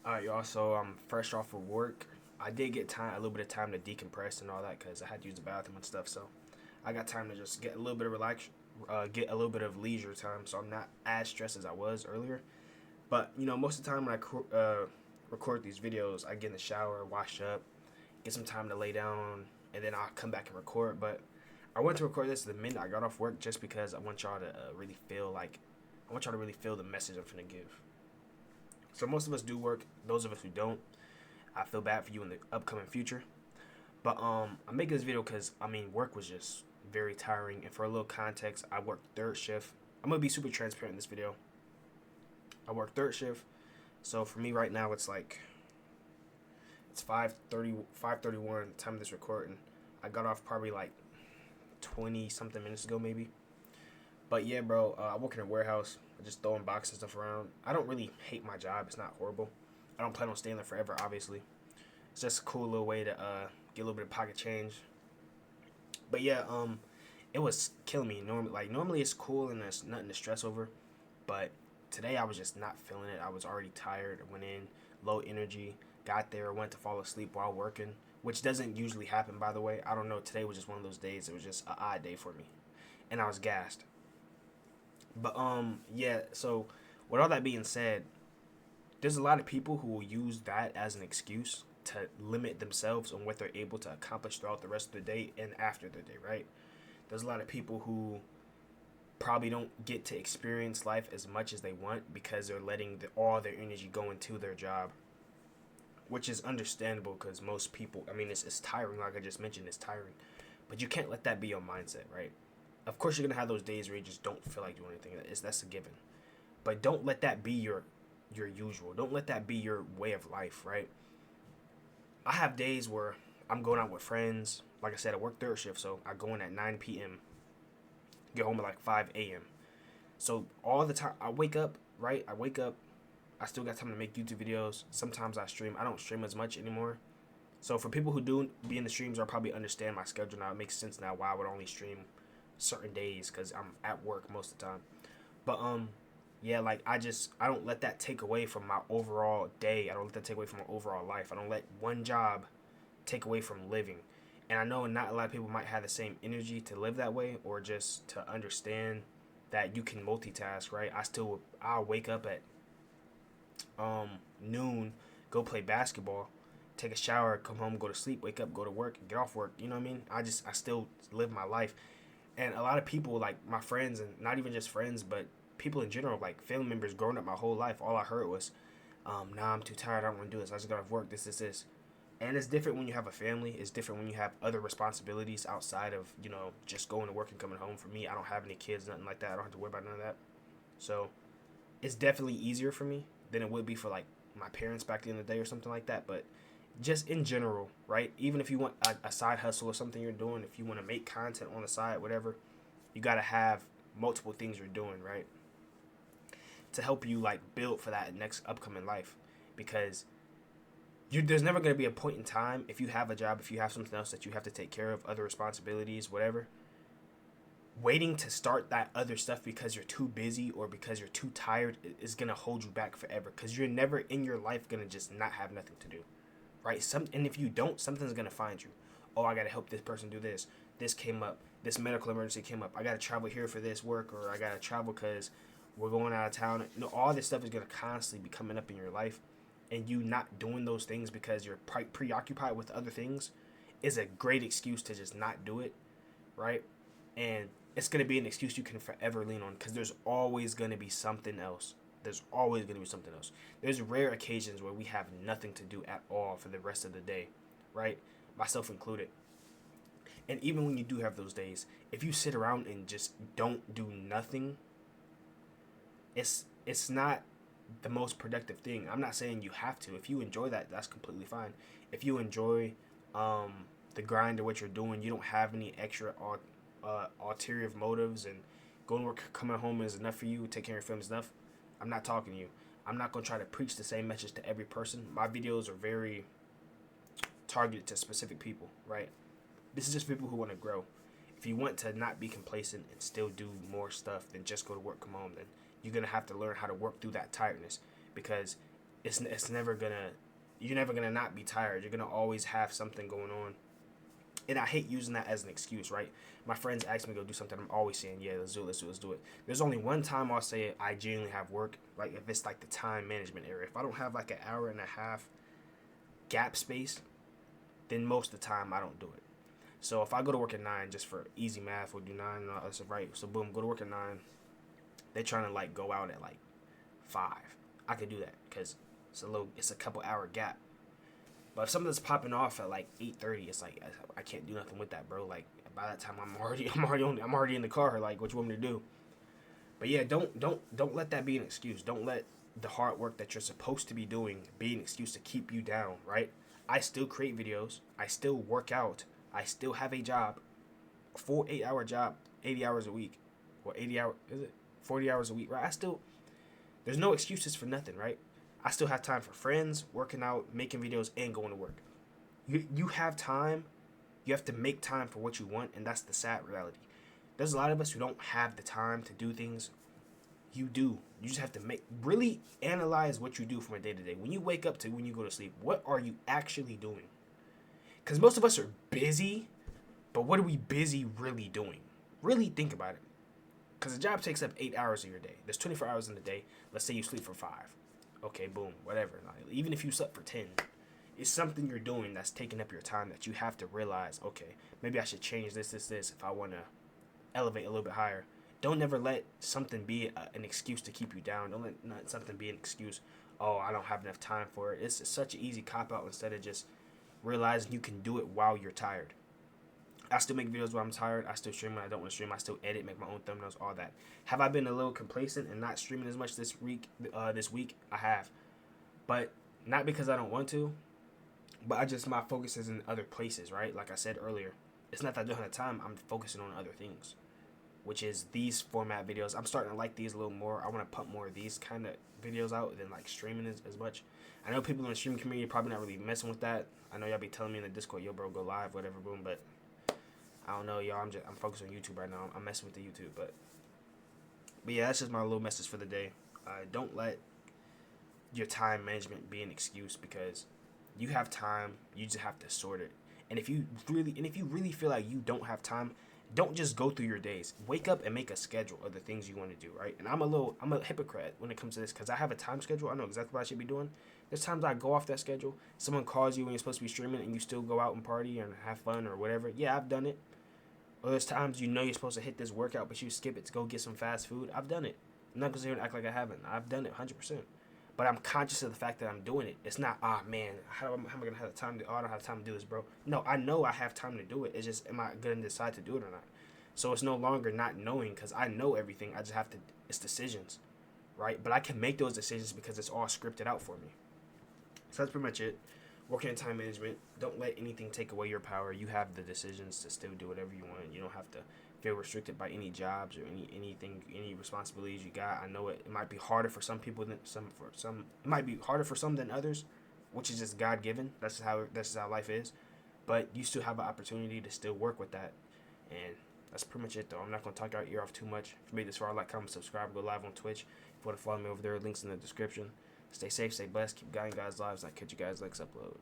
Alright, y'all. So I'm fresh off of work. I did get a little bit of time to decompress and all that because I had to use the bathroom and stuff. So I got time to just get a little bit of get a little bit of leisure time. So I'm not as stressed as I was earlier. But most of the time when I record these videos, I get in the shower, wash up, get some time to lay down, and then I'll come back and record. But I want to record this the minute I got off work just because I want y'all to really feel the message I'm finna give. So most of us do work. Those of us who don't, I feel bad for you in the upcoming future. But I'm making this video because work was just very tiring. And for a little context, I work third shift. I'm gonna be super transparent in this video. I work third shift, so for me right now it's 5:30, 5:31 time of this recording. I got off probably like 20 something minutes ago maybe. But yeah, bro, I work in a warehouse. I just throwing boxes and stuff around. I don't really hate my job. It's not horrible. I don't plan on staying there forever, obviously. It's just a cool little way to get a little bit of pocket change. But yeah, it was killing me. Normally it's cool and there's nothing to stress over. But today I was just not feeling it. I was already tired. I went in low energy. Got there, went to fall asleep while working, which doesn't usually happen, by the way. I don't know. Today was just one of those days. It was just an odd day for me, and I was gassed. But yeah. So with all that being said, there's a lot of people who will use that as an excuse to limit themselves on what they're able to accomplish throughout the rest of the day and after the day, right? There's a lot of people who probably don't get to experience life as much as they want because they're letting all their energy go into their job, which is understandable because most people, it's tiring. Like I just mentioned, it's tiring. But you can't let that be your mindset, right? Of course, you're going to have those days where you just don't feel like doing anything. That's a given. But don't let that be your usual. Don't let that be your way of life, right? I have days where I'm going out with friends. Like I said, I work third shift, so I go in at 9 p.m., get home at like 5 a.m. So all the time, I wake up, right? I still got time to make YouTube videos. Sometimes I stream. I don't stream as much anymore. So for people who do be in the streams, I'll probably understand my schedule now. It makes sense now why I would only stream certain days because I'm at work most of the time. But yeah, like I don't let that take away from my overall day. I don't let that take away from my overall life. I don't let one job take away from living. And I know not a lot of people might have the same energy to live that way or just to understand that you can multitask, right? I'll wake up at noon, go play basketball, take a shower, come home, go to sleep, wake up, go to work, get off work. You know what I mean? I still live my life. And a lot of people, like my friends, and not even just friends, but people in general, like family members growing up my whole life, all I heard was, nah, I'm too tired, I don't want to do this, I just got off work, this. And it's different when you have a family. It's different when you have other responsibilities outside of, just going to work and coming home. For me, I don't have any kids, nothing like that. I don't have to worry about none of that. So it's definitely easier for me than it would be for like my parents back in the day or something like that. But just in general, right? Even if you want a side hustle or something you're doing, if you want to make content on the side, whatever, you got to have multiple things you're doing, right? To help you like build for that next upcoming life. Because there's never going to be a point in time if you have a job, if you have something else that you have to take care of, other responsibilities, whatever, waiting to start that other stuff because you're too busy or because you're too tired is going to hold you back forever because you're never in your life going to just not have nothing to do, right? And if you don't, something's going to find you. Oh, I got to help this person do this. This came up. This medical emergency came up. I got to travel here for this work, or I got to travel because we're going out of town. All this stuff is going to constantly be coming up in your life, and you not doing those things because you're preoccupied with other things is a great excuse to just not do it, right? And it's going to be an excuse you can forever lean on because there's always going to be something else. There's always going to be something else. There's rare occasions where we have nothing to do at all for the rest of the day, right? Myself included. And even when you do have those days, if you sit around and just don't do nothing, it's not the most productive thing. I'm not saying you have to. If you enjoy that, that's completely fine. If you enjoy the grind of what you're doing, you don't have any extra ulterior motives, and going to work, coming home is enough for you, taking care of your family is enough, I'm not talking to you. I'm not going to try to preach the same message to every person. My videos are very targeted to specific people, right? This is just people who want to grow. If you want to not be complacent and still do more stuff than just go to work, come home, then you're going to have to learn how to work through that tiredness because it's never gonna, you're never gonna not be tired. You're gonna always have something going on. And I hate using that as an excuse, right? My friends ask me to go do something, I'm always saying, yeah, let's do it, let's do it, let's do it. There's only one time I'll say I genuinely have work, like if it's like the time management area. If I don't have like an hour and a half gap space, then most of the time I don't do it. So if I go to work at 9, just for easy math, we'll do 9 and all that stuff, right? So boom, go to work at 9. They're trying to like go out at like 5. I could do that because it's a couple hour gap. But if something's popping off at like 8:30, it's like I can't do nothing with that, bro. Like by that time, I'm already in the car. Like, what you want me to do? But yeah, don't let that be an excuse. Don't let the hard work that you're supposed to be doing be an excuse to keep you down, right? I still create videos. I still work out. I still have a job, a full 8-hour job, 80 hours a week, or 80 hours, is it 40 hours a week, right? There's no excuses for nothing, right? I still have time for friends, working out, making videos, and going to work. You have time. You have to make time for what you want, and that's the sad reality. There's a lot of us who don't have the time to do things. You do. You just have to really analyze what you do from a day to day. When you wake up to when you go to sleep, what are you actually doing? Because most of us are busy, but what are we busy really doing? Really think about it. Because a job takes up 8 hours of your day. There's 24 hours in the day. Let's say you sleep for 5. Okay, boom, whatever. Like, even if you slept for 10, it's something you're doing that's taking up your time that you have to realize, okay, maybe I should change this if I want to elevate a little bit higher. Don't never let something be an excuse to keep you down. Don't let something be an excuse, oh, I don't have enough time for it. It's such an easy cop-out instead of just realizing you can do it while you're tired. I still make videos while I'm tired. I still stream when I don't want to stream. I still edit, make my own thumbnails, all that. Have I been a little complacent and not streaming as much this week? I have, but not because I don't want to, but my focus is in other places, right? Like I said earlier, it's not that I don't have time. I'm focusing on other things, which is these format videos. I'm starting to like these a little more. I want to pump more of these kind of videos out than like streaming as much. I know people in the streaming community probably not really messing with that. I know y'all be telling me in the Discord, yo, bro, go live, whatever, boom, but I don't know, y'all. I'm focused on YouTube right now. I'm messing with the YouTube, but yeah, that's just my little message for the day. Don't let your time management be an excuse, because you have time. You just have to sort it. And if you really feel like you don't have time, don't just go through your days. Wake up and make a schedule of the things you want to do, right? And I'm a hypocrite when it comes to this, because I have a time schedule. I know exactly what I should be doing. There's times I go off that schedule. Someone calls you when you're supposed to be streaming and you still go out and party and have fun or whatever. Yeah, I've done it. Or there's times you know you're supposed to hit this workout, but you skip it to go get some fast food. I've done it. I'm not going to sit here and act like I haven't. I've done it 100%. But I'm conscious of the fact that I'm doing it. It's not, man, how am I going to have the time to, I don't have time to do this, bro. No, I know I have time to do it. It's just, am I going to decide to do it or not? So it's no longer not knowing, because I know everything. I just have to, it's decisions, right? But I can make those decisions because it's all scripted out for me. So that's pretty much it. Working in time management, don't let anything take away your power. You have the decisions to still do whatever you want. You don't have to feel restricted by any jobs or any responsibilities you got. I know it might be harder for some people than it might be harder for some than others, which is just God given. That's just how life is. But you still have an opportunity to still work with that. And that's pretty much it, though. I'm not going to talk your ear off too much. If you made this far, like, comment, subscribe, go live on Twitch. If you want to follow me over there, links in the description. Stay safe, stay blessed, keep guiding guys' lives. I catch you guys next upload.